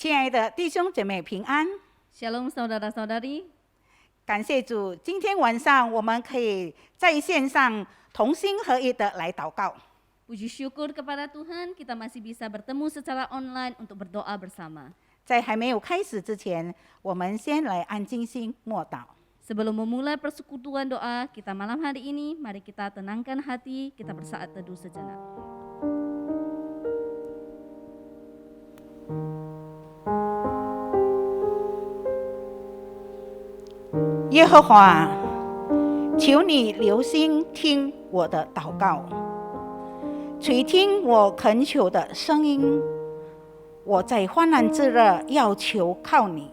亲爱的弟兄姐妹平安， Shalom saudara-saudari. 感谢主，今天晚上我们可以在线上同心合一的来祷告。 Puji syukur kepada Tuhan kita masih bisa bertemu secara online untuk berdoa bersama. 在还没有开始之前，我们先来安静心默祷。 Sebelum memulai persekutuan doa kita malam hari ini, mari kita tenangkan hati, kita bersaat teduh sejenak. "耶和华，求你留心听我的祷告，垂听我恳求的声音。我在患难之日要求靠你，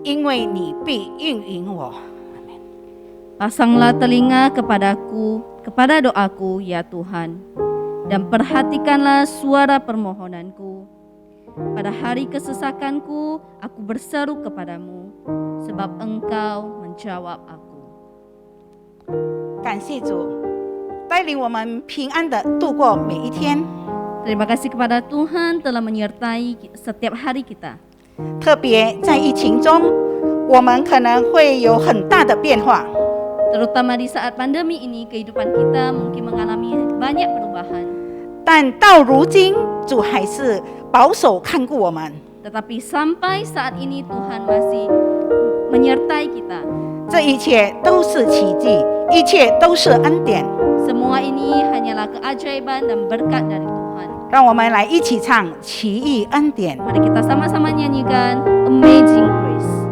因为你必应允我。 Pasanglah telinga kepadaku, kepada doaku ya Tuhan, dan perhatikanlah suara permohonanku. Pada hari kesesakanku, aku berseru kepadamu, sebab Engkau menjawab aku." 感谢主，带领我们平安的度过每一天。 Terima kasih kepada Tuhan telah menyertai setiap hari kita. 特别在疫情中，我们可能会有很大的变化， Terutama di saat pandemi ini, kehidupan kita mungkin mengalami banyak perubahan. 但到如今，主还是保守看顾我们。 Tetapi sampai saat ini Tuhan masih menyertai kita. 这一切都是奇迹，一切都是恩典。 Semua ini hanyalah keajaiban dan berkat dari Tuhan. 让我们来一起唱《奇异恩典》。 Mari kita sama-sama nyanyikan Amazing Grace. "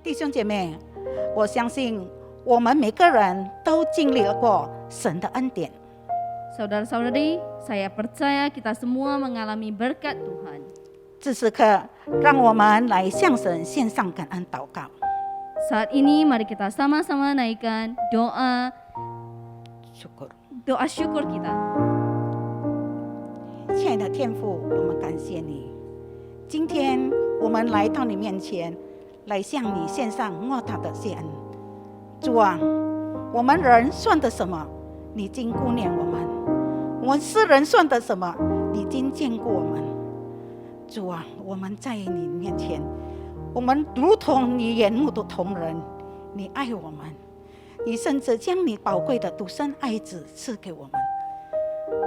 弟兄姐妹，我相信我们每个人都经历过神的恩典。 Saudara-saudari, saya percaya kita semua mengalami berkat Tuhan. 这时刻，让我们来向神献上感恩祷告。 Saat ini mari kita sama-sama naikkan doa syukur kita. 亲亲爱的天父，我们感谢你。今天我们来到你面前，来向你献上莫大的谢恩。主啊，我们人算得什么？你经顾念我们；我们世人算得什么？你经眷顾我们。主啊，我们在你面前，我们如同你眼目的同人，你爱我们，你甚至将你宝贵的独生爱子赐给我们，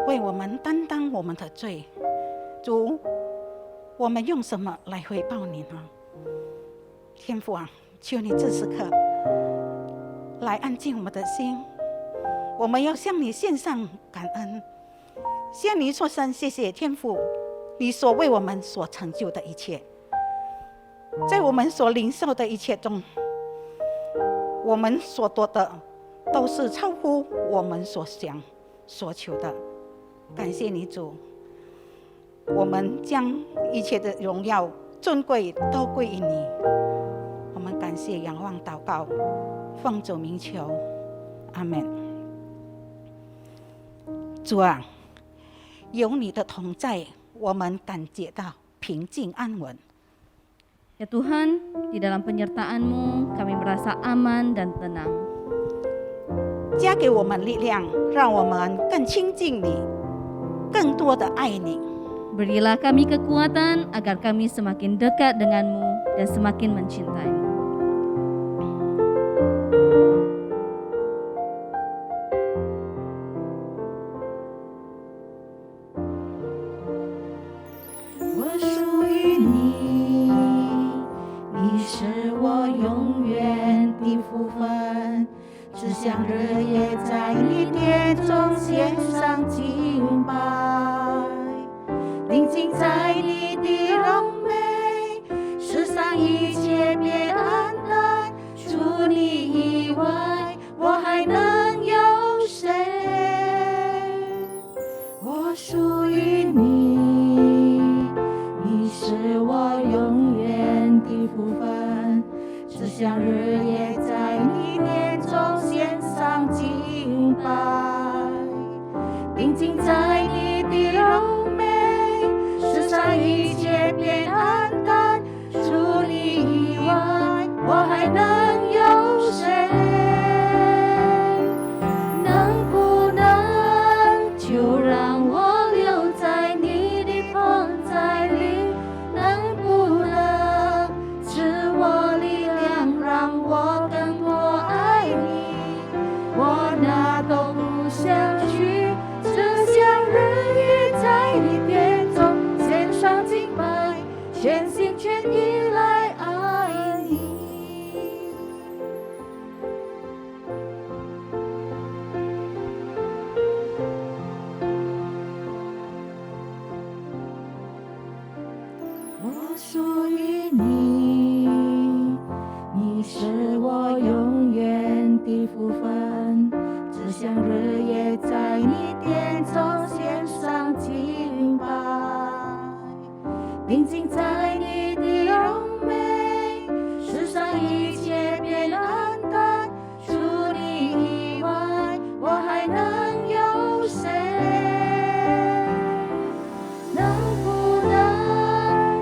为我们担当我们的罪。主，我们用什么来回报你呢？天父啊，求你这时刻来安静我们的心，我们要向你献上感恩，向你说声谢谢。天父，你所为我们所成就的一切，在我们所领受的一切中，我们所得的都是超乎我们所想所求的。感谢你主，我们将一切的荣耀尊贵都归于你。我们感谢仰望祷告，奉主名求，阿们。主啊，有你的同在，我们感觉到平静安稳。 Ya Tuhan, di dalam penyertaan-Mu kami merasa aman dan tenang. 加给我们力量，让我们更亲近你，更多的爱你。 Berilah kami kekuatan agar kami semakin dekat dengan-Mu dan semakin mencintai-Mu. 我属于你，你是我永远的福分，只想日夜在你殿中献上敬拜，定睛在你的荣美，世上一切别黯淡，除你以外，我还能有谁？我属于你，你是我永远的福分，只想日夜在你殿中献上敬拜，定睛在你的荣美，世上一切变黯淡，除你以外，我还能有谁？能不能就让我留在你的同在里？能不能赐我力量，让我更多爱你？我哪都不想去，只想日夜在你殿中献上敬拜，全心全意来爱你。我属于你，你是我永远的福分，只想日夜在你殿中献上敬拜，定睛在你的荣美，世上一切变黯淡，除你以外，我还能有谁？能不能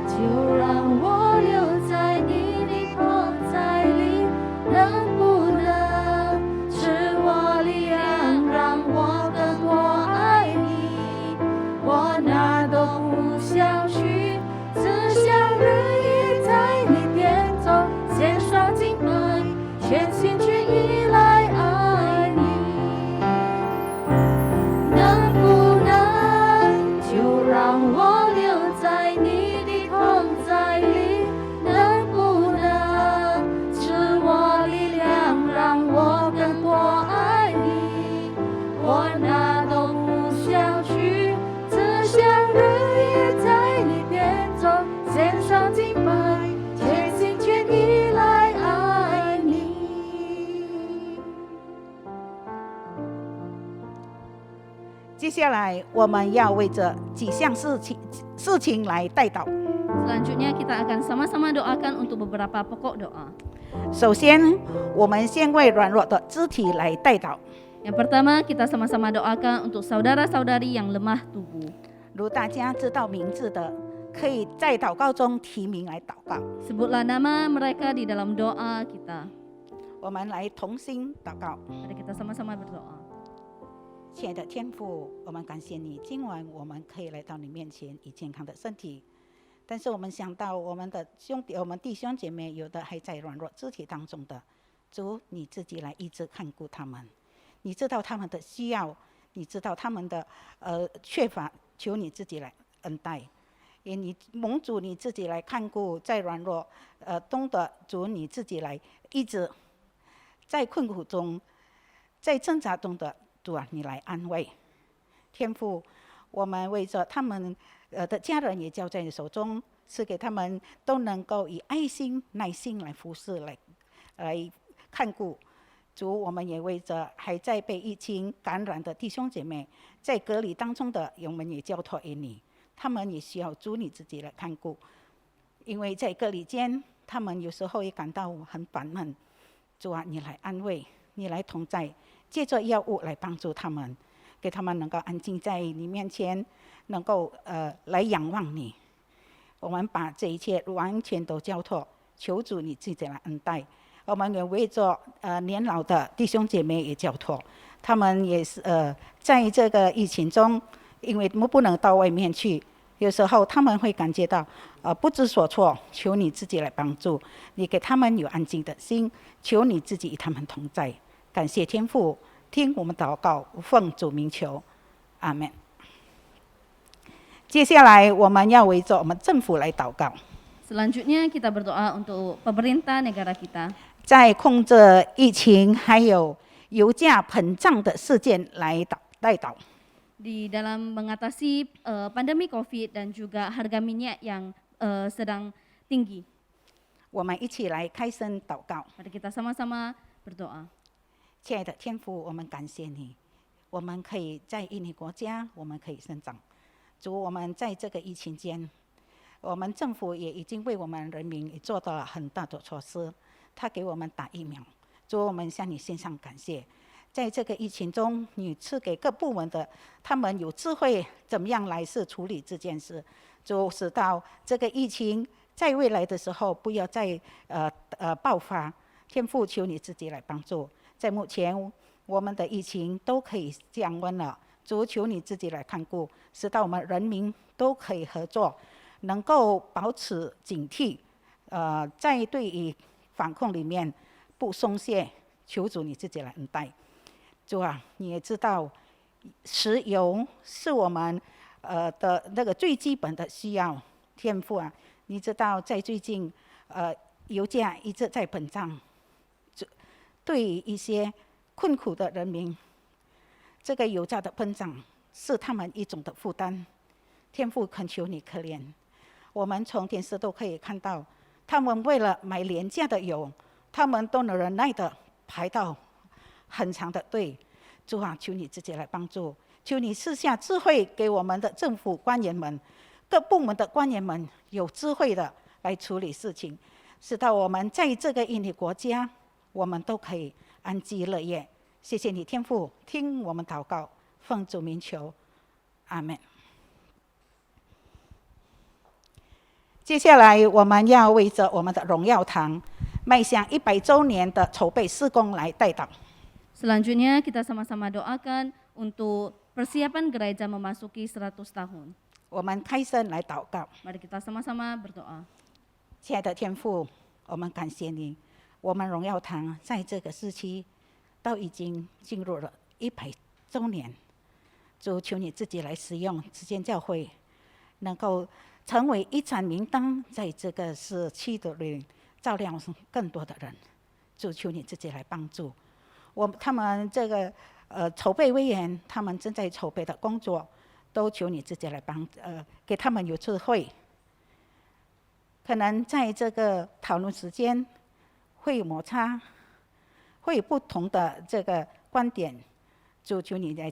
就让我留在你的同在里？能不能赐我力量，让我更多爱你？我哪都不想去，只想日夜在你殿中献上敬拜，全心全意来爱你。能不能就让我留在你的同在里？能不能赐我力量，让我更多爱你？我哪都不想去，只想日夜在你殿中献上敬拜，全心全意来爱你。接下来，我们要为着几项事情来代祷。 Selanjutnya kita akan sama-sama doakan untuk beberapa pokok doa. 首先，我们先为软弱的肢体来代祷。 Yang pertama, kita sama-sama doakan untuk saudara-saudari yang lemah tubuh. 如大家知道名字的，可以在祷告中提名来祷告。 Sebutlah nama mereka di dalam doa kita. 我们来同心祷告。 Mari kita sama-sama berdoa. 亲爱的天父，我们感谢你，今晚我们可以来到你面前，以健康的身体。但是我们想到我们的弟兄姐妹，有的还在软弱肢体当中的，主你自己来医治看顾他们，你知道他们的需要，你知道他们的缺乏，求你自己来恩待。也你蒙主你自己来看顾，在软弱中的主你自己来医治，在困苦中，在挣扎中的主啊，你来安慰。天父，我们为着他们的家人也交在你手中，赐给他们都能够以爱心、耐心来服侍，来看顾。主，我们也为着还在被疫情感染的弟兄姐妹，在隔离当中的，我们也交托于你，他们也需要主你自己来看顾，因为在隔离间，他们有时候也感到很烦闷。主啊，你来安慰，你来同在，借着药物来帮助他们，给他们能够安静在你面前，能够来仰望你。我们把这一切完全都交托，求主你自己来恩待。我们也为着年老的弟兄姐妹也交托，他们也是在这个疫情中，因为不能到外面去，有时候他们会感觉到不知所措，求你自己来帮助，你给他们有安静的心，求你自己与他们同在。感谢天父，听我们祷告，奉主名求，阿们。接下来我们要围着我们政府来祷告。 Selanjutnya kita berdoa untuk pemerintah negara kita. 在控制疫情还有油价膨胀的事件来代祷。 Di dalam mengatasi pandemi COVID dan juga harga minyak yang sedang tinggi. 我们一起来开声祷告。 Mari kita sama-sama berdoa. 亲爱的天父，我们感谢你，我们可以在印尼国家，我们可以生长。主，我们在这个疫情间，我们政府也已经为我们人民也做到了很大的措施，他给我们打疫苗。主，我们向你献上感谢。在这个疫情中，你赐给各部门的他们有智慧，怎么样来处理这件事。主，使到这个疫情在未来的时候不要再爆发。天父，求你自己来帮助。在目前我们的疫情都可以降温了，主，求你自己来看顾，使到我们人民都可以合作，能够保持警惕，在对于防控里面不松懈，求主你自己来恩待。主啊，你也知道，石油是我们的那个最基本的需要。天父啊，你知道在最近油价一直在膨胀，对于一些困苦的人民，这个油价的膨胀是他们一种的负担。天父，恳求你可怜。我们从电视都可以看到，他们为了买廉价的油，他们都能忍耐的排到很长的队。主啊，求你自己来帮助，求你赐下智慧给我们的政府官员们，各部门的官员们有智慧的来处理事情，使到我们在这个印尼国家，我们都可以安居乐业。谢谢你，天父，听我们祷告，奉主名求，阿们。接下来我们要为着我们的荣耀堂迈向100周年的筹备施工来代祷。 Selanjutnya kita sama-sama doakan untuk persiapan gereja memasuki 100 tahun. 我们开声来祷告。 Mari kita sama-sama berdoa. 亲爱的天父，我们感谢你，我们荣耀堂在这个时期都已经进入了100周年。主，求你自己来使用之间教会，能够成为一盏明灯，在这个时期的里照亮更多的人。主，求你自己来帮助他们这个筹备委员，他们正在筹备的工作，都求你自己来给他们有智慧。可能在这个讨论时间会有摩擦，会有不同的这个观点。主，求你来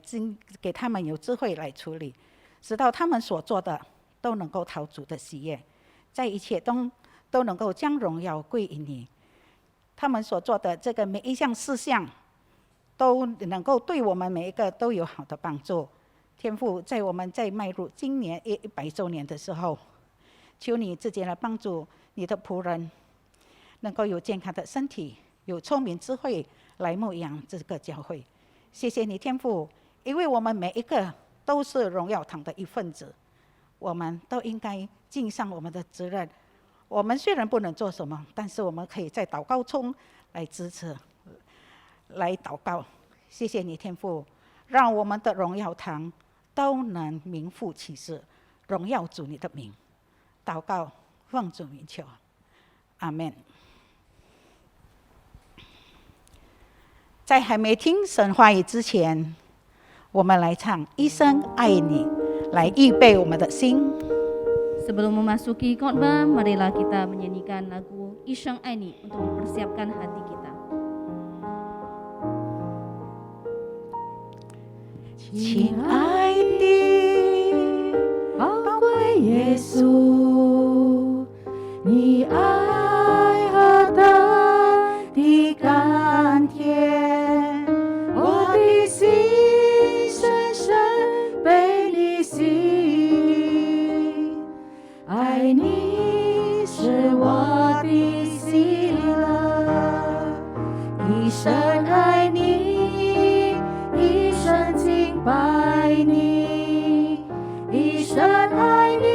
给他们有智慧来处理，使到他们所做的都能够讨主的喜悦，在一切都能够将荣耀归于你。他们所做的这个每一项事项，都能够对我们每一个都有好的帮助。天父，在我们在迈入今年100周年的时候，求你自己来帮助你的仆人，能够有健康的身体，有聪明智慧来牧养这个教会。谢谢你天父，因为我们每一个都是荣耀堂的一份子，我们都应该尽上我们的责任。我们虽然不能做什么，但是我们可以在祷告中来支持，来祷告。谢谢你天父，让我们的荣耀堂都能名副其实，荣耀主你的名。祷告奉主名求，阿们。在还没听神话语之前，我们来唱一生爱你，来预备我们的心。 Sebelum memasuki khotbah, marilah kita menyanyikan lagu Iseng Aini untuk mempersiapkan hati kita. 亲爱的宝贵耶稣，你爱何等的甘甜，我的心深深被你吸引，爱你是我的喜乐，一生爱你，一生敬拜你，一生爱你，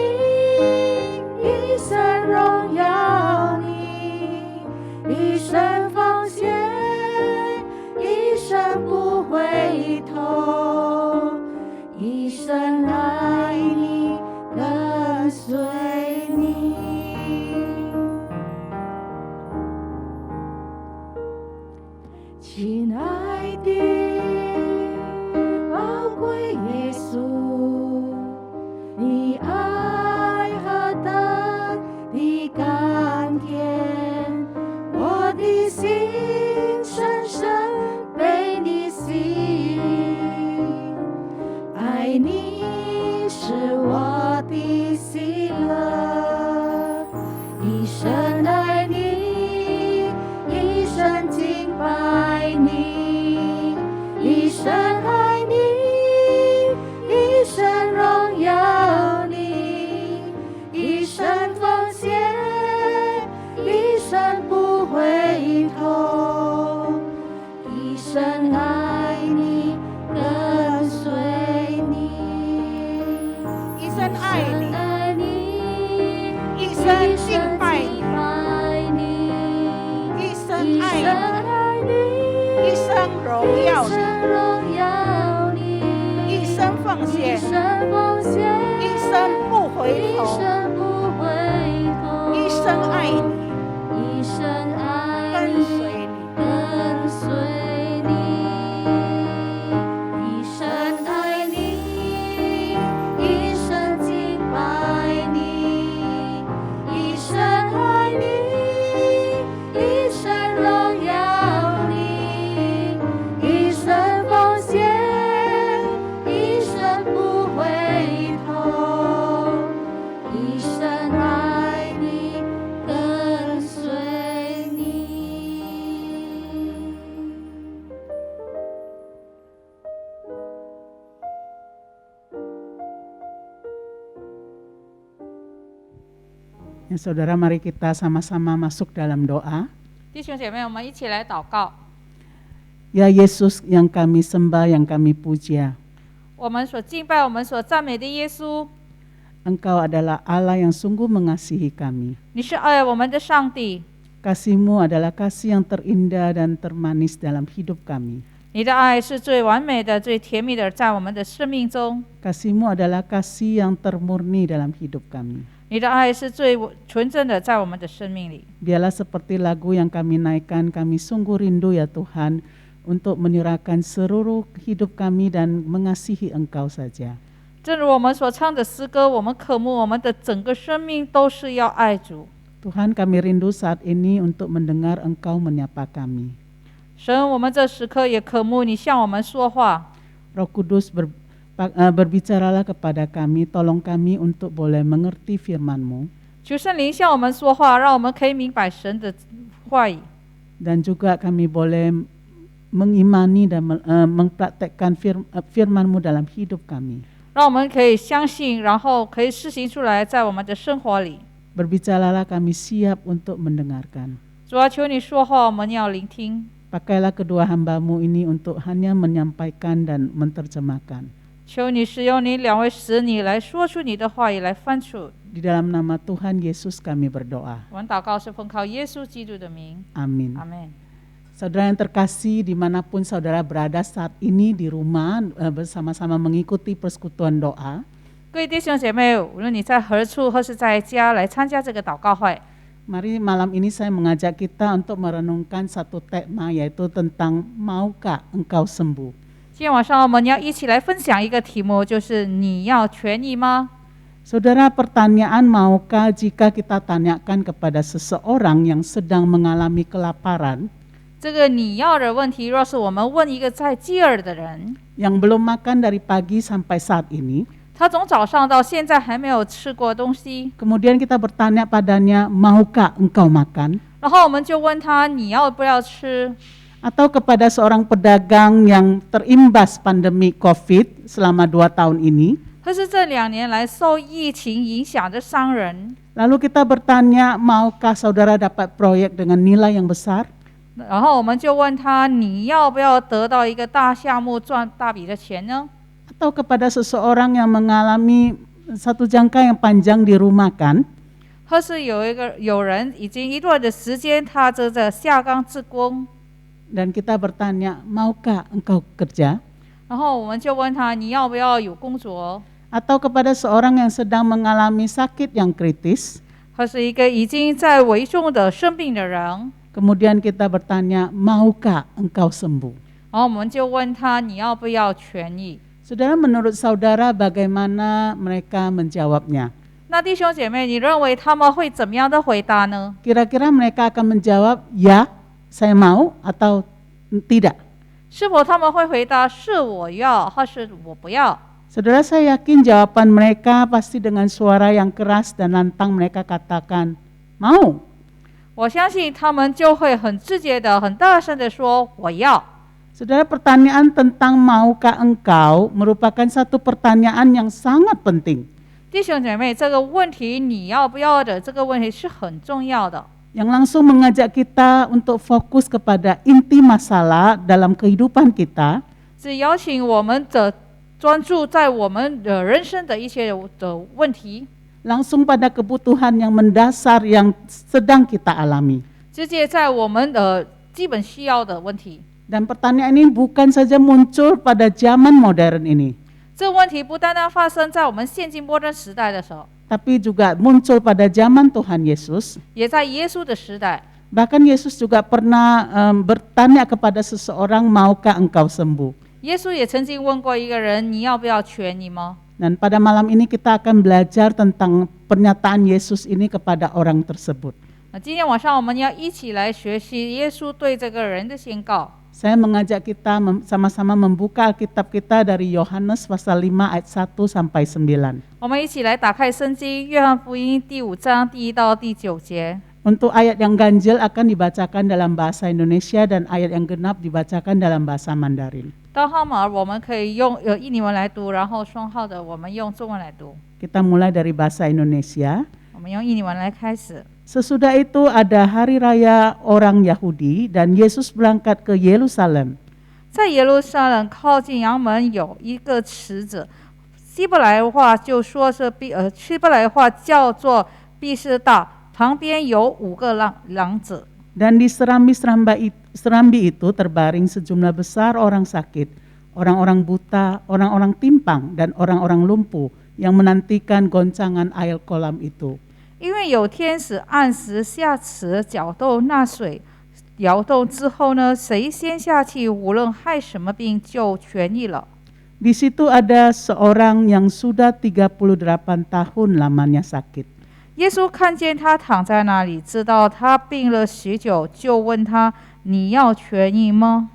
一生荣耀你，一生奉献，一生不回头，一生爱你，跟随你。亲爱的宝贵耶稣，你爱何等的甘甜，我的心深深被你吸引，爱你是我的喜乐，一生爱你，一生敬拜你，一生爱你，一生荣耀你，一生奉献，一生不回头，一生爱你，跟随你，一生爱你，一生敬拜你，一生爱你，一生荣耀你，一生奉献，一生不回头，一生爱你，跟随你，一生爱你，一生敬拜你，一生爱你，一生荣耀你，一生奉献，一生不回头，一生爱你，跟随你。Ya, saudara, mari kita sama-sama masuk dalam doa. 弟兄姐妹，我们一起来祷告。 Ya Yesus yang kami sembah, yang kami puja, 我们所敬拜、我们所赞美的耶稣， Engkau adalah Allah yang sungguh mengasihi kami. 你是爱我们的上帝， Kasih-Mu adalah kasih yang terindah dan termanis dalam hidup kami. 你的爱是最完美的、最甜蜜的，在我们的生命中， Kasih-Mu adalah kasih yang termurni dalam hidup kami. 你的爱是最纯正的，在我们的生命里。 Biarlah seperti lagu yang kami naikkan, kami sungguh rindu ya Tuhan untuk menyerahkan seluruh hidup kami dan mengasihi Engkau saja. 正如我们所唱的诗歌，我们渴慕我们的整个生命都是要爱主。 Tuhan, kami rindu saat ini untuk mendengar Engkau menyapa kami. 神，我们这时刻也渴慕你向我们说话。 Roh Kudus berbicaralah kepada kami, tolong kami untuk boleh mengerti firman-Mu. 求圣灵向我们说话，让我们可以明白神的话语， Dan juga kami boleh mengimani dan mempraktekkan firman-Mu dalam hidup kami. 让我们可以相信，然后可以施行出来在我们的生活里。 Berbicaralah kami siap untuk mendengarkan. 主啊，求你说话，我们要聆听。 Pakailah kedua hamba-Mu ini untuk hanya menyampaikan dan menerjemahkan. 求你使用你两位使女来说出你的话语，来翻出。 Di dalam nama Tuhan Yesus kami berdoa. 我们祷告是奉靠耶稣基督的名， Amin. 阿门。 Saudara yang terkasih, dimanapun saudara berada saat ini di rumah bersama-sama mengikuti persekutuan doa, 各位弟兄姐妹，无论你在何处或是在家来参加这个祷告会， mari malam ini saya mengajak kita untuk merenungkan satu tema, yaitu tentang maukah engkau sembuh. 今天晚上我们要一起来分享一个题目，就是你要痊愈吗？ Saudara, pertanyaan maukah jika kita tanyakan kepada seseorang yang sedang mengalami kelaparan, 这个你要的问题，若是我们问一个在饥饿的人， yang belum makan dari pagi sampai saat ini, 他从早上到现在还没有吃过东西， kemudian kita bertanya padanya, maukah engkau makan? 然后我们就问他你要不要吃？ Atau kepada seorang pedagang yang terimbas pandemi COVID selama 2 tahun ini, 或是这2年来受疫情影响的商人， lalu kita bertanya, maukah saudara dapat proyek dengan nilai yang besar? 然后我们就问他你要不要得到一个大项目赚大笔的钱呢？ Atau kepada seseorang yang mengalami satu jangka yang panjang dirumahkan, 或是有人已经一段的时间他这个下岗自工， dan kita bertanya, maukah engkau kerja? 然后我们就问他你要不要有工作？ Atau kepada seorang yang sedang mengalami sakit yang kritis, 或是一个已经在危重的生病的人， kemudian kita bertanya, maukah engkau sembuh? 然后我们就问他你要不要痊愈？ Saudara, menurut saudara bagaimana mereka menjawabnya? 那弟兄姐妹，你认为他们会怎么样的回答呢？ Kira-kira mereka akan menjawab, ya, saya mau, atau tidak? 是否他们会回答是我要，或是我不要？ Saudara, saya yakin jawaban mereka pasti dengan suara yang keras dan lantang mereka katakan, mau. 我相信他们就会很直接的、很大声的说我要。 Saudara, pertanyaan tentang maukah engkau merupakan satu pertanyaan yang sangat penting, 弟兄姐妹，这个问题你要不要的这个问题是很重要的， yang langsung mengajak kita untuk fokus kepada inti masalah dalam kehidupan kita, 是邀请我们的专注在我们的人生的一些的问题， langsung pada kebutuhan yang mendasar yang sedang kita alami. 直接在我们的基本需要的问题。 Dan pertanyaan ini bukan saja muncul pada zaman modern ini, 这个问题不单单发生在我们现今末端时代的时候， tapi juga muncul pada zaman Tuhan Yesus. 也在耶稣的时代。 Bahkan Yesus juga pernah bertanya kepada seseorang, maukah engkau sembuh? 耶稣也曾经问过一个人，你要不要痊愈吗？ Dan pada malam ini kita akan belajar tentang pernyataan Yesus ini kepada orang tersebut. 那今天晚上我们要一起来学习耶稣对这个人的宣告。 Saya mengajak kita sama-sama membuka Alkitab kita dari Yohanes pasal 5 ayat 1 sampai 9. 我们一起来打开圣经，约翰福音第5章第1到第9节。 Untuk ayat yang ganjil akan dibacakan dalam bahasa Indonesia dan ayat yang genap dibacakan dalam bahasa Mandarin. 单号码我们可以用印尼文来读，然后双号的我们用中文来读。 Kita mulai dari bahasa Indonesia. 我们用印尼文来开始。 Sesudah itu ada hari raya orang Yahudi dan Yesus berangkat ke Yerusalem. 在耶路撒冷靠近阳门有一个池子，希伯来话就说是希伯来话叫做毕士大，旁边有5个廊子。 Dan di serambi itu terbaring sejumlah besar orang sakit, orang-orang buta, orang-orang timpang, dan orang-orang lumpuh yang menantikan goncangan air kolam itu. 因为有天使按时下池搅动那水，摇动之后呢，谁先下去，无论害什么病就痊愈了。 Di situ ada seorang yang sudah 38 tahun lamanya sakit. 耶稣看见他躺在那里，知道他病了许久，就问他：“你要痊愈吗？”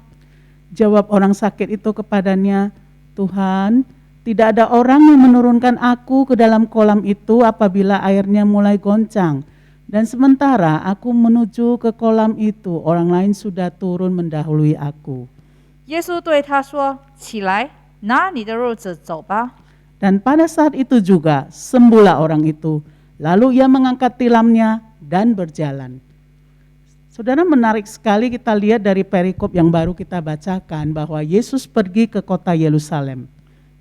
Jawab orang sakit itu kepadanya, Tuhan, tidak ada orang yang menurunkan aku ke dalam kolam itu apabila airnya mulai goncang. Dan sementara aku menuju ke kolam itu, orang lain sudah turun mendahului aku. 耶稣对他说：“起来，拿你的褥子走吧。” Dan pada saat itu juga sembuhlah orang itu. Lalu ia mengangkat tilamnya dan berjalan. Saudara, menarik sekali kita lihat dari perikop yang baru kita bacakan bahwa Yesus pergi ke kota Yerusalem.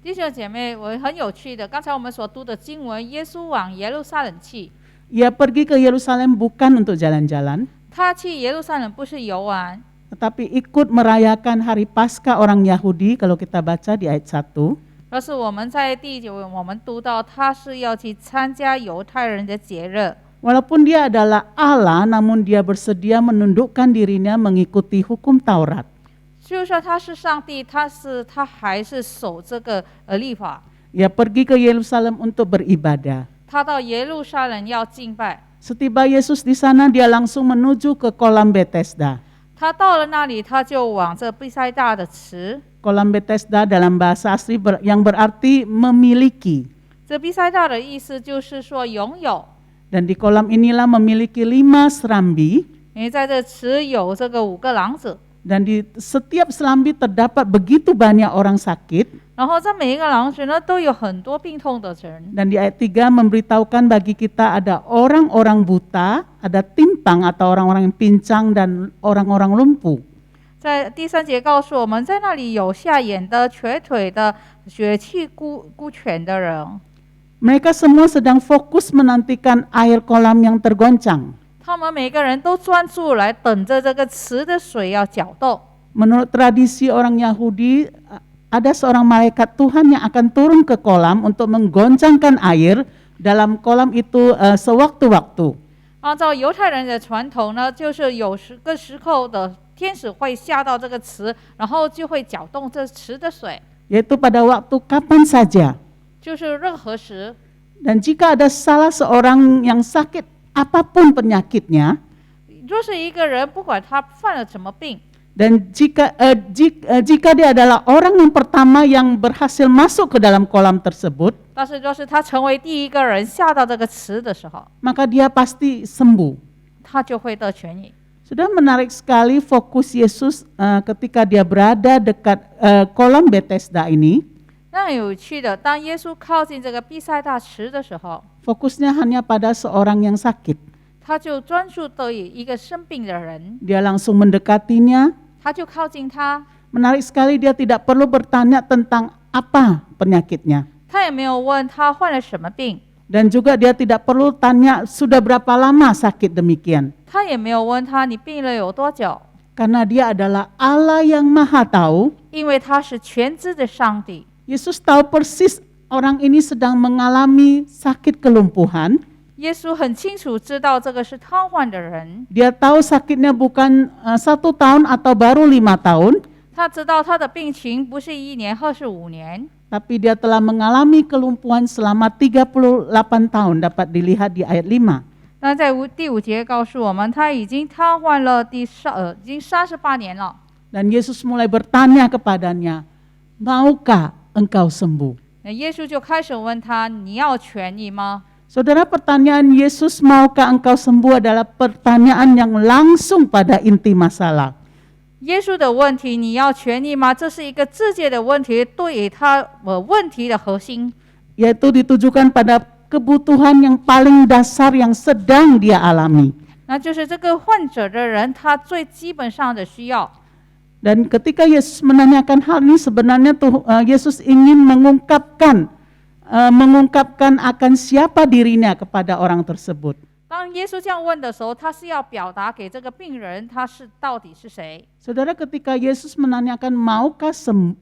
弟兄姐妹，我很有趣的，刚才我们所读的经文，耶稣往耶路撒冷去， Ia pergi ke Yerusalem bukan untuk jalan-jalan, 他去耶路撒冷不是游玩， tetapi ikut merayakan hari Paskah orang Yahudi kalau kita baca di ayat 1. 而是我们在第9我们读到他是要去参加犹太人的节日。 Walaupun dia adalah Allah, namun dia bersedia menundukkan dirinya mengikuti hukum Taurat. 就是说他是上帝，他还是守这个律法。 Ia pergi ke Yerusalem untuk beribadah. 他到耶路撒冷要敬拜， Setiba Yesus di sana, dia langsung menuju ke kolam Bethesda. 他到了那里，他就往这比赛大的池。 Kolam Bethesda dalam bahasa asli yang berarti memiliki. 这比赛大的意思就是说拥有， Dan di kolam inilah memiliki 5 serambi. 因为在这池有这个5个廊子， Dan di setiap serambi terdapat begitu banyak orang sakit. 然后在每一个廊子呢都有很多病痛的人。 Dan di ayat 3 memberitahukan bagi kita ada orang-orang buta, ada timpang atau orang-orang yang pincang dan orang-orang lumpuh. 在第3节告诉我们，在那里有瞎眼的、瘸腿的、血气孤全的人， Mereka semua sedang fokus menantikan air kolam yang tergoncang. 他们每个人都专注来等着这个池的水要搅动。 Menurut tradisi orang Yahudi, ada seorang malaikat Tuhan yang akan turun ke kolam untuk menggoncangkan air dalam kolam itu sewaktu-waktu. 按照犹太人的传统呢，就是有个时候的天使会下到这个池，然后就会搅动这池的水， Yaitu pada waktu kapan saja. 就是任何时。 Dan jika ada salah seorang yang sakit apapun penyakitnya, 若是一个人不管他犯了什么病， dan jika dia adalah orang yang pertama yang berhasil masuk ke dalam kolam tersebut, 但是若是他成为第一个人下到这个池的时候， maka dia pasti sembuh. 他就会得痊愈。 Sudah menarik sekali fokus Yesus ketika dia berada dekat kolam Bethesda ini. 那有趣的，当耶稣靠近这个比赛大池的时候， Fokusnya hanya pada seorang yang sakit. 他就专注对一个生病的人， Dia langsung mendekatinya. 他就靠近他， Menarik sekali, dia tidak perlu bertanya tentang apa penyakitnya. 他也没有问他患了什么病， Dan juga dia tidak perlu tanya sudah berapa lama sakit demikian. 他也没有问他你病了有多久， Karena dia adalah Allah yang maha tahu. 因为他是全知的上帝。 Yesus tahu persis orang ini sedang mengalami sakit kelumpuhan. 耶稣很清楚知道这个是瘫痪的人， Dia tahu sakitnya bukan 1 tahun atau baru 5 tahun. 他知道他的病情不是1年或是5年， Tapi dia telah mengalami kelumpuhan selama 38 tahun, dapat dilihat di ayat 5. 那在第5节告诉我们，他已经瘫痪了已经38年了。 Dan Yesus mulai bertanya kepadanya, maukah engkau sembuh? 那耶稣就开始问他：“你要痊愈吗？” Saudara, pertanyaan Yesus maukah engkau sembuh adalah pertanyaan yang langsung pada inti masalah. 耶稣的问题：“你要痊愈吗？”这是一个直接的问题，对于他问题的核心， Yaitu ditujukan pada kebutuhan yang paling dasar yang sedang dia alami. 那就是这个患者的人他最基本上的需要。 Dan ketika Yesus menanyakan hal ini, sebenarnya Yesus ingin mengungkapkan akan siapa dirinya kepada orang tersebut. 当耶稣这样问的时候，他是要表达给这个病人他是到底是谁。 Saudara, ketika Yesus menanyakan maukah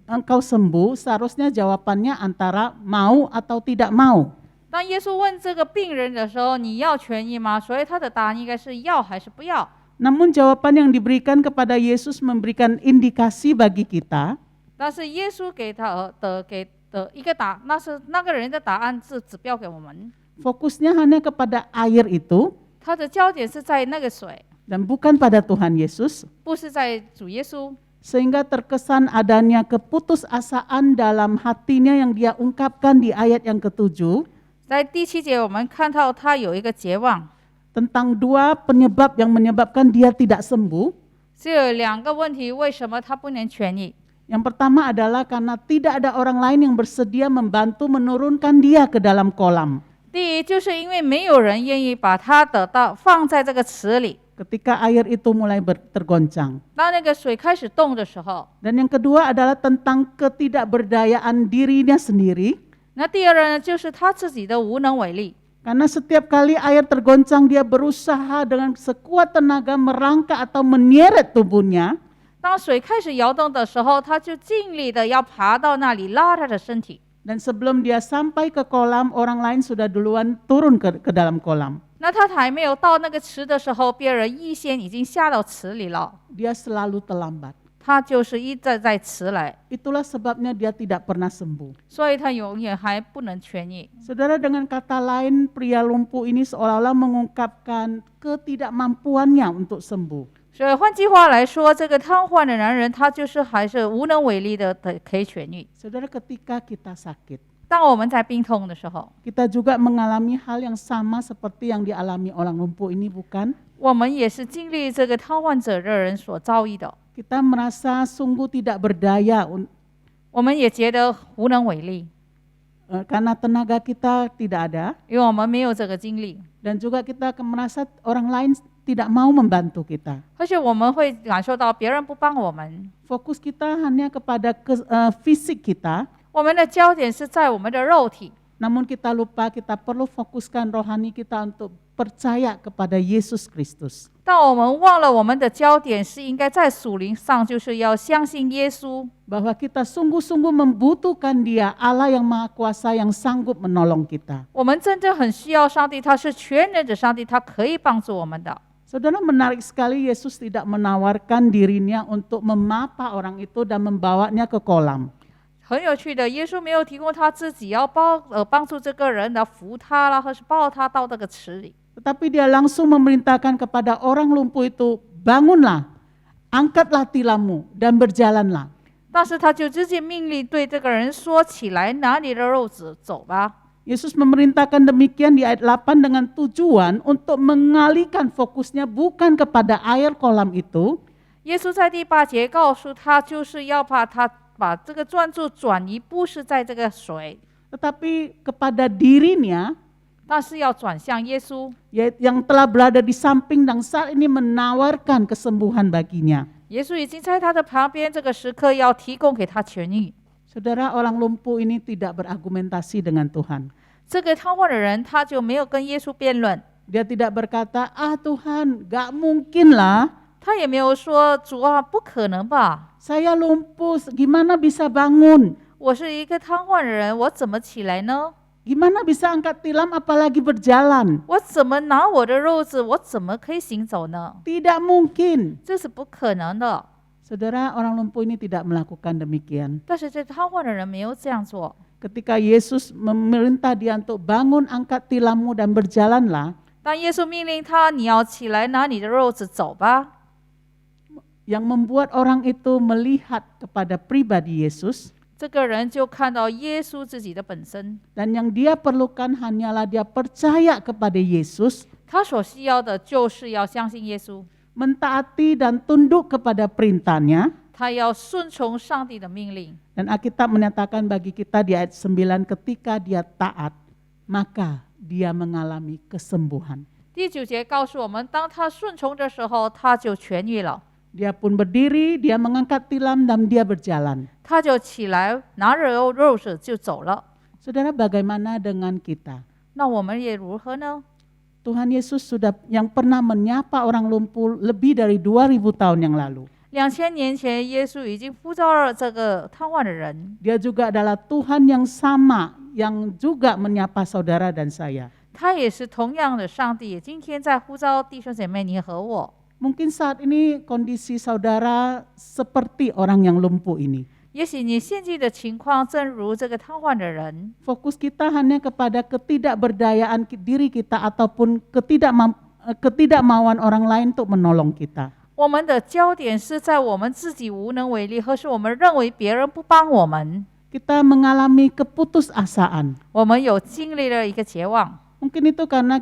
engkau sembuh, seharusnya jawabannya antara mau atau tidak mau. 当耶稣问这个病人的时候，你要痊愈吗？所以他的答案应该是要还是不要。 Namun jawaban yang diberikan kepada Yesus memberikan indikasi bagi kita 但是耶稣给他的一个那个人的答案是指标给我们， fokusnya hanya kepada air itu 他的焦点是在那个水， dan bukan pada Tuhan Yesus, 不是在主耶稣， sehingga terkesan adanya keputusasaan dalam hatinya yang dia ungkapkan di ayat yang ke-7. 在第7节我们看到他有一个绝望， Tentang 2 penyebab yang menyebabkan dia tidak sembuh. 是有2个问题，为什么他不能痊愈？ Yang pertama adalah karena tidak ada orang lain yang bersedia membantu menurunkan dia ke dalam kolam. 第一，就是因为没有人愿意把他放在这个池里。 Ketika air itu mulai tergoncang. 当那个水开始动的时候， Dan yang kedua adalah tentang ketidakberdayaan dirinya sendiri. 那第二呢，就是他自己的无能为力。 Karena setiap kali air tergoncang dia berusaha dengan sekuat tenaga merangkak atau menyeret tubuhnya. 当水开始摇动的时候，他就尽力的要爬到那里拉他的身体。 Dan sebelum dia sampai ke kolam, orang lain sudah duluan turun ke dalam kolam. 那他还没有到那个池的时候，别人预先已经下到池里了。 Dia selalu terlambat. 他就是一直在池来， Itulah sebabnya dia tidak pernah sembuh. 所以他永远还不能痊愈。 Saudara, dengan kata lain, pria lumpuh ini seolah-olah mengungkapkan ketidakmampuannya untuk sembuh. 所以换句话来说，这个瘫痪的男人，他就是还是无能为力的，可以痊愈。 Saudara, ketika kita sakit, 当我们在病痛的时候， kita juga mengalami hal yang sama seperti yang dialami orang lumpuh ini, bukan? 我们也是经历这个瘫痪者的人所遭遇的， Kita merasa sungguh tidak berdaya 我们也觉得无能为力， karena tenaga kita tidak ada, 因为我们没有这个经历， dan juga kita merasa orang lain tidak mau membantu kita. 而且我们会感受到别人不帮我们， Fokus kita hanya kepada fisik kita, 我们的焦点是在我们的肉体， namun kita lupa kita perlu fokuskan rohani kita untuk percaya kepada Yesus Kristus. 但我们忘了我们的焦点是应该在属灵上，就是要相信耶稣， Bahwa kita sungguh-sungguh membutuhkan Dia, Allah yang Maha Kuasa yang sanggup menolong kita. 我们真正很需要上帝，他是全能的上帝，他可以帮助我们的。 Saudara, menarik sekali Yesus tidak menawarkan dirinya untuk memapa orang itu dan membawanya ke kolam. 很有趣的，耶稣没有提供他自己要帮助这个人来扶他啦，或是抱他到那个池里。 Tetapi Dia langsung memerintahkan kepada orang lumpuh itu, bangunlah, angkatlah tilammu dan berjalanlah. 但是他就直接命令对这个人说：“起来，拿你的褥子走吧。” Yesus memerintahkan demikian di ayat 8 dengan tujuan untuk mengalihkan fokusnya bukan kepada air kolam itu, 耶稣在第8节告诉他，就是要把这个专注转移，不是在这个水， tetapi kepada dirinya 但是要转向耶稣。 yang telah berada di samping dan saat ini menawarkan kesembuhan baginya. 耶稣已经在他的旁边，这个时刻要提供给他痊愈。 Saudara, orang lumpuh ini tidak berargumentasi dengan Tuhan. 这个瘫痪的人，他就没有跟耶稣辩论， Dia tidak berkata, Tuhan, gak mungkin lah. 他也没有说主啊，不可能吧？ Saya lumpuh, gimana bisa bangun? 我是一个瘫痪的人，我怎么起来呢？ Gimana bisa angkat tilam apalagi berjalan? 我怎么拿我的褥子？我怎么可以行走呢？ Tidak mungkin. 这是不可能的。 Saudara, orang lumpuh ini tidak melakukan demikian. 但是这瘫痪的人没有这样做。 Ketika Yesus memerintah dia untuk bangun, angkat tilammu dan berjalanlah, 当耶稣命令他，你要起来拿你的褥子走吧， yang membuat orang itu melihat kepada pribadi Yesus, 这个人就看到耶稣自己的本身， dan yang dia perlukan hanyalah dia percaya kepada Yesus, 他所需要的就是要相信耶稣， mentaati dan tunduk kepada perintahnya. 他要顺从上帝的命令。 Dan Alkitab menyatakan bagi kita di ayat 9, ketika dia taat, maka dia mengalami kesembuhan. 第9节告诉我们，当他顺从的时候，他就痊愈了， Dia pun berdiri, dia mengangkat tilam dan dia berjalan. 他就起来拿着褥子就走了。 Saudara, bagaimana dengan kita? 那我们也如何呢？ Tuhan Yesus sudah yang pernah menyapa orang lumpuh lebih dari 2000 tahun yang lalu. 2000年前，耶稣已经呼召了这个瘫痪的人， Dia juga adalah Tuhan yang sama yang juga menyapa saudara dan saya. 他也是同样的上帝，今天在呼召弟兄姐妹你和我。 Mungkin saat ini kondisi saudara seperti orang yang lumpuh ini. 也许你现在的情况正如这个瘫痪的人， Fokus kita hanya kepada ketidakberdayaan diri kita ataupun ketidakmauan orang lain untuk menolong kita. 我们的焦点是在我们自己无能为力，或是我们认为别人不帮我们， Kita mengalami keputusasaan. 我们有经历了一个绝望。 Mungkin itu karena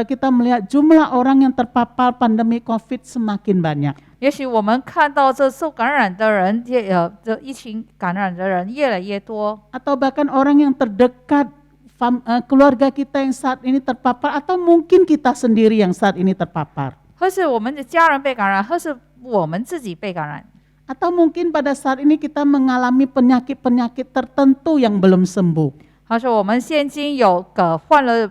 kita melihat jumlah orang yang terpapar pandemi COVID semakin banyak. 也许我们看到这受感染的人，这疫情感染的人越来越多， atau bahkan orang yang terdekat keluarga kita yang saat ini terpapar, atau mungkin kita sendiri yang saat ini terpapar. 或是我们的家人被感染，或是我们自己被感染， Atau mungkin pada saat ini kita mengalami penyakit-penyakit tertentu yang belum sembuh. 他说我们现今有患了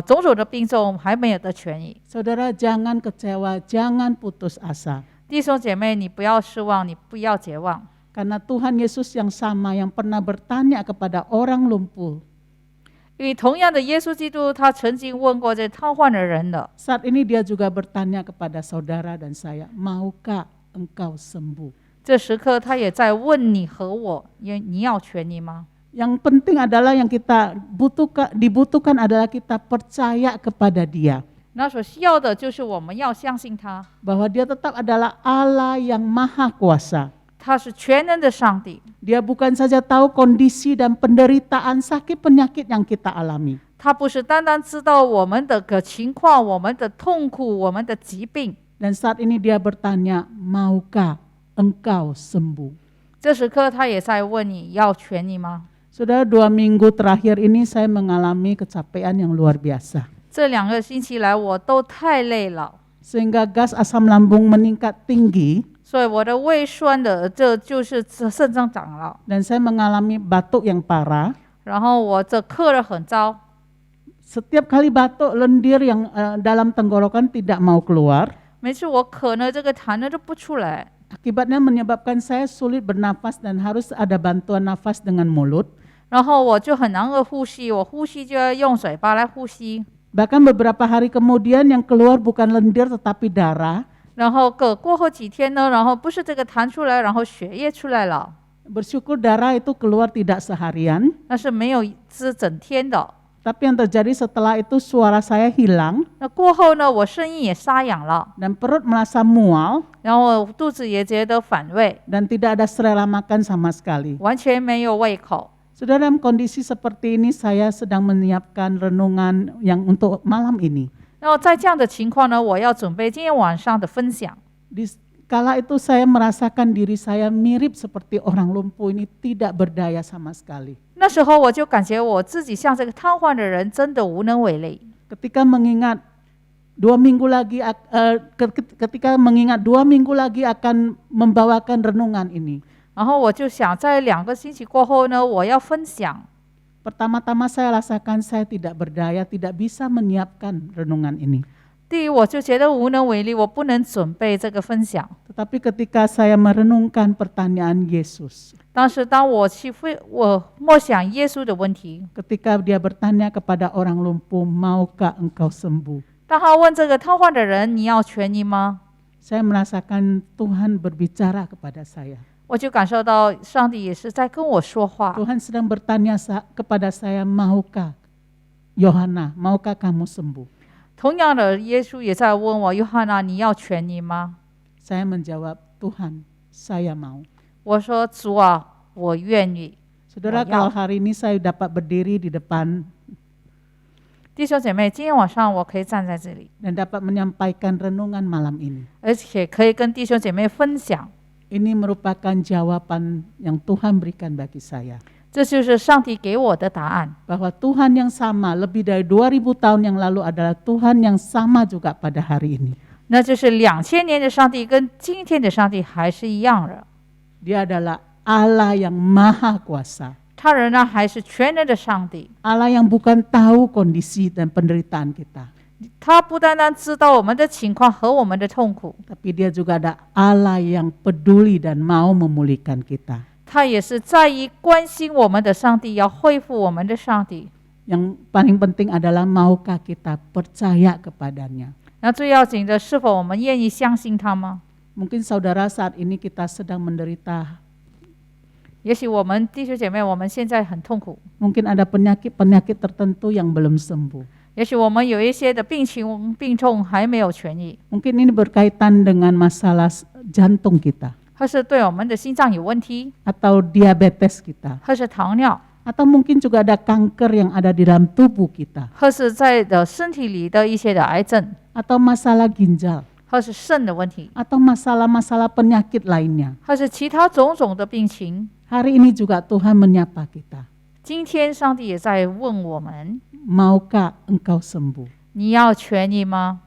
种种的病症，还没有得痊愈。 Saudara, jangan kecewa, jangan putus asa. 弟兄姐妹，你不要失望，你不要绝望， Karena Tuhan Yesus yang sama yang pernah bertanya kepada orang lumpuh, 因为同样的耶稣基督，他曾经问过这瘫痪的人的， saat ini dia juga bertanya kepada saudara dan saya, maukah engkau sembuh? 这时刻他也在问你和我，你要痊愈吗？ Yang penting adalah yang kita dibutuhkan adalah kita percaya kepada Dia, 那所需要的就是我们要相信他， bahwa Dia tetap adalah Allah yang maha kuasa. 他是全能的上帝， Dia bukan saja tahu kondisi dan penderitaan sakit penyakit yang kita alami, 他不是单单知道我们的情况、我们的痛苦、我们的疾病， dan saat ini Dia bertanya, maukah engkau sembuh? 这时刻他也在问你要痊愈吗？ Saudara, 2 minggu terakhir ini saya mengalami kecapean yang luar biasa, 这2个星期来我都太累了， sehingga gas asam lambung meningkat tinggi 所以我的胃酸的这就是肾脏长了， dan saya mengalami batuk yang parah. 然后我这咳得很糟， Setiap kali batuk, lendir yang dalam tenggorokan tidak mau keluar. 每次我咳呢，这个痰呢都不出来， Akibatnya menyebabkan saya sulit bernafas dan harus ada bantuan nafas dengan mulut. 然后我就很难呼吸，我呼吸就要用嘴巴来呼吸， Bahkan beberapa hari kemudian yang keluar bukan lendir tetapi darah. 然后过后几天呢，然后不是这个痰出来，然后血液出来了， Bersyukur darah itu keluar tidak seharian. 那是没有是整天的。 Tapi yang terjadi setelah itu suara saya hilang 那过后呢，我声音也沙哑了， dan perut merasa mual 然后肚子也觉得反胃， dan tidak ada selera makan sama sekali. 完全没有胃口。 Saudara, dalam kondisi seperti ini saya sedang menyiapkan renungan yang untuk malam ini. 然后在这样的情况呢，我要准备今天晚上的分享。 Di kala itu saya merasakan diri saya mirip seperti orang lumpuh ini, tidak berdaya sama sekali. 那时候我就感觉我自己像这个瘫痪的人，真的无能为力。 Ketika mengingat 2 minggu lagi akan membawakan renungan ini. 然后我就想，在2个星期过后呢，我要分享。 Pertama-tama saya rasakan saya tidak berdaya, tidak bisa menyiapkan renungan ini. 第一，我就觉得无能为力，我不能准备这个分享。 Tetapi ketika saya merenungkan pertanyaan Yesus, 但是当我默想耶稣的问题， ketika dia bertanya kepada orang lumpuh, maukah engkau sembuh? 当他问这个瘫痪的人，你要痊愈吗？ Saya merasakan Tuhan berbicara kepada saya. 我就感受到上帝也是在跟我说话。 Tuhan sedang bertanya kepada saya, maukah Yohana, maukah kamu sembuh? 同样的，耶稣也在问我，约翰娜，你要痊愈吗？ Saya menjawab, Tuhan, saya mau. 我说，主啊，我愿意。 Saudara, kalau hari ini saya dapat berdiri di depan 弟兄姐妹，今天晚上我可以站在这里， dan dapat menyampaikan renungan malam ini. 而且可以跟弟兄姐妹分享， Ini merupakan jawaban yang Tuhan berikan bagi saya. 这就是上帝给我的答案。 Bahwa Tuhan yang sama lebih dari 2000 tahun yang lalu adalah Tuhan yang sama juga pada hari ini. 那就是2000年的上帝跟今天的上帝还是一样的， Dia adalah Allah yang maha kuasa. 他仍然还是全能的上帝。 Allah yang bukan tahu kondisi dan penderitaan kita. 他不单单知道我们的情况和我们的痛苦， Tapi dia juga ada Allah yang peduli dan mau memulihkan kita. 他也是在意关心我们的上帝，要恢复我们的上帝。 Yang paling penting adalah maukah kita percaya kepadanya. 那最要紧的，是否我们愿意相信他吗？ Mungkin saudara saat ini kita sedang menderita. 也许我们弟兄姐妹，我们现在很痛苦， Mungkin ada penyakit-penyakit tertentu yang belum sembuh. 也许我们有一些的病痛还没有痊愈， Mungkin ini berkaitan dengan masalah jantung kita. 或是对我们的心脏有问题， Atau diabetes kita. 或是糖尿， Atau mungkin juga ada kanker yang ada di dalam tubuh kita. 或是在身体里的一些的癌症， Atau masalah ginjal. 或是肾的问题， atau masalah-masalah penyakit lainnya. 或是其他种种的病情。 Hari ini juga Tuhan menyapa kita. 今天上帝也在问我们： Maukah engkau sembuh? 你要痊愈吗？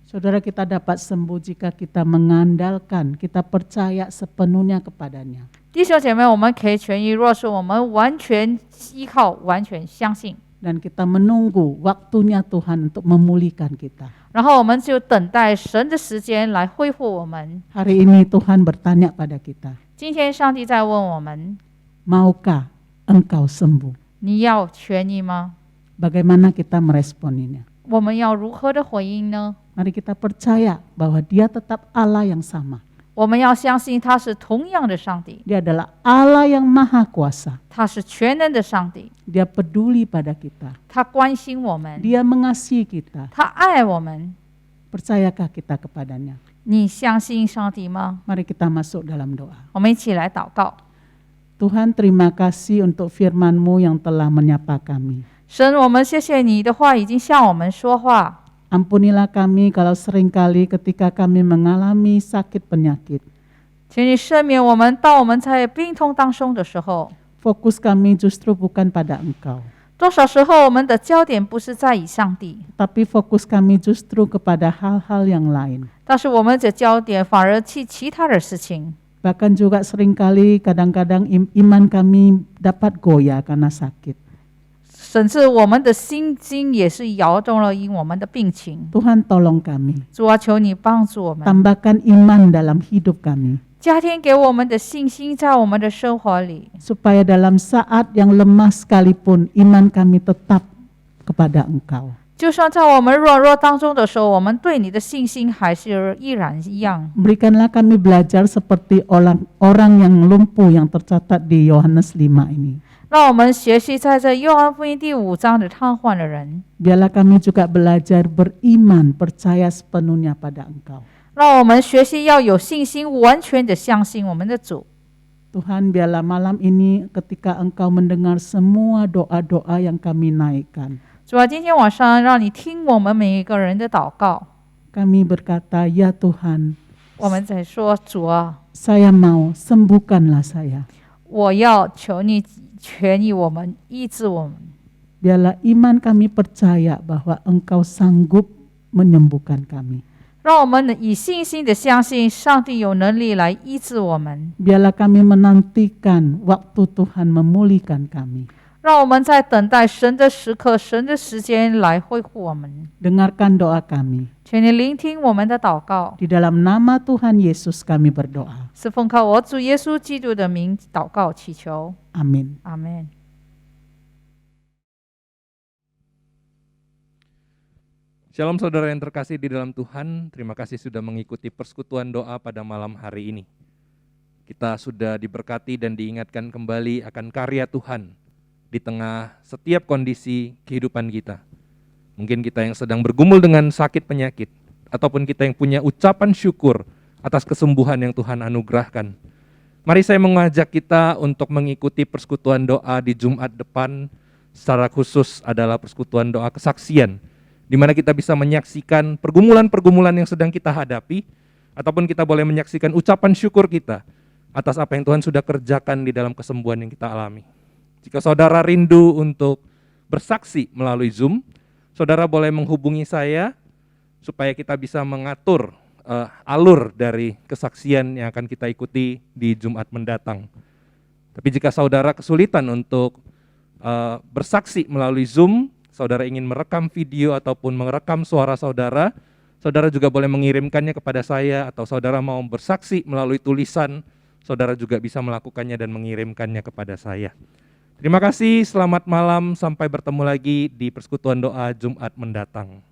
Saudara, kita dapat sembuh jika kita mengandalkan, kita percaya sepenuhnya kepadanya. 弟兄姐妹，我们可以痊愈，若是我们完全依靠、完全相信， Dan kita menunggu waktunya Tuhan untuk memulihkan kita. 然后我们就等待神的时间来恢复我们。 Hari ini Tuhan bertanya pada kita, 今天上帝在问我们： maukah engkau sembuh? 你要痊愈吗？ Bagaimana kita meresponinya? 我们要如何的回应呢？ Mari kita percaya bahwa Dia tetap Allah yang sama. 我们要相信他是同样的上帝， Dia adalah Allah yang maha kuasa. 他是全能的上帝， Dia peduli pada kita. 他关心我们， Dia mengasihi kita. 他爱我们。 Percayakah kita kepadanya? 你相信上帝吗？ Mari kita masuk dalam doa. 我们一起来祷告。 Tuhan, terima kasih untuk firman-Mu yang telah menyapa kami. 神，我们谢谢你的话已经向我们说话。 Ampunilah kami kalau seringkali ketika kami mengalami sakit penyakit, 请你赦免我们，当我们在病痛当中的时候， fokus kami justru bukan pada Engkau, 多少时候我们的焦点不是在以上帝， tapi fokus kami justru kepada hal-hal yang lain. 但是我们的焦点反而去其他的事情。 Bahkan juga seringkali kadang-kadang iman kami dapat goyah karena sakit. 甚至我们的心经也是摇动了因我们的病情。 Tuhan tolong kami, 主啊，求你帮助我们， tambahkan iman dalam hidup kami, 加添给我们的信心在我们的生活里， supaya dalam saat yang lemah sekalipun iman kami tetap kepada Engkau. 就算在我们软弱当中的时候，我们对你的信心还是依然一样。 Berikanlah kami belajar seperti orang yang lumpuh yang tercatat di Yohanes 5 ini. 让我们学习在这约翰福音第5章的瘫痪的人， Biarlah kami juga belajar beriman, percaya sepenuhnya pada Engkau. 让我们学习要有信心，完全的相信我们的主。 Tuhan, biarlah malam ini ketika Engkau mendengar semua doa-doa yang kami naikkan, 主啊，今天晚上让你听我们每一个人的祷告。 kami berkata, ya Tuhan, 我们在说，主啊， saya mau, sembuhkanlah saya. 我要求你痊愈我们，医治我们。 Biarlah iman kami percaya bahwa Engkau sanggup menyembuhkan kami. 让我们以信心的相信上帝有能力来医治我们， Biarlah kami menantikan waktu Tuhan memulihkan kami. 让我们在等待神的时刻、神的时间来恢复我们。 Dengarkan doa kami. 请你聆听我们的祷告， Di dalam nama Tuhan Yesus kami berdoa. 是奉靠我主耶稣基督的名祷告祈求， Amin. 阿门。 Shalom saudara yang terkasih di dalam Tuhan, terima kasih sudah mengikuti persekutuan doa pada malam hari ini. Kita sudah diberkati dan diingatkan kembali akan karya Tuhan di tengah setiap kondisi kehidupan kita. Mungkin kita yang sedang bergumul dengan sakit penyakit, ataupun kita yang punya ucapan syukur atas kesembuhan yang Tuhan anugerahkan. Mari saya mengajak kita untuk mengikuti persekutuan doa di Jumat depan, secara khusus adalah persekutuan doa kesaksian, di mana kita bisa menyaksikan pergumulan-pergumulan yang sedang kita hadapi, ataupun kita boleh menyaksikan ucapan syukur kita atas apa yang Tuhan sudah kerjakan di dalam kesembuhan yang kita alami. Jika saudara rindu untuk bersaksi melalui Zoom, saudara boleh menghubungi saya supaya kita bisa mengatur alur dari kesaksian yang akan kita ikuti di Jumat mendatang. Tapi jika saudara kesulitan untuk bersaksi melalui Zoom, saudara ingin merekam video ataupun merekam suara saudara, saudara juga boleh mengirimkannya kepada saya, atau saudara mau bersaksi melalui tulisan, saudara juga bisa melakukannya dan mengirimkannya kepada saya. Terima kasih, selamat malam, sampai bertemu lagi di persekutuan doa Jumat mendatang.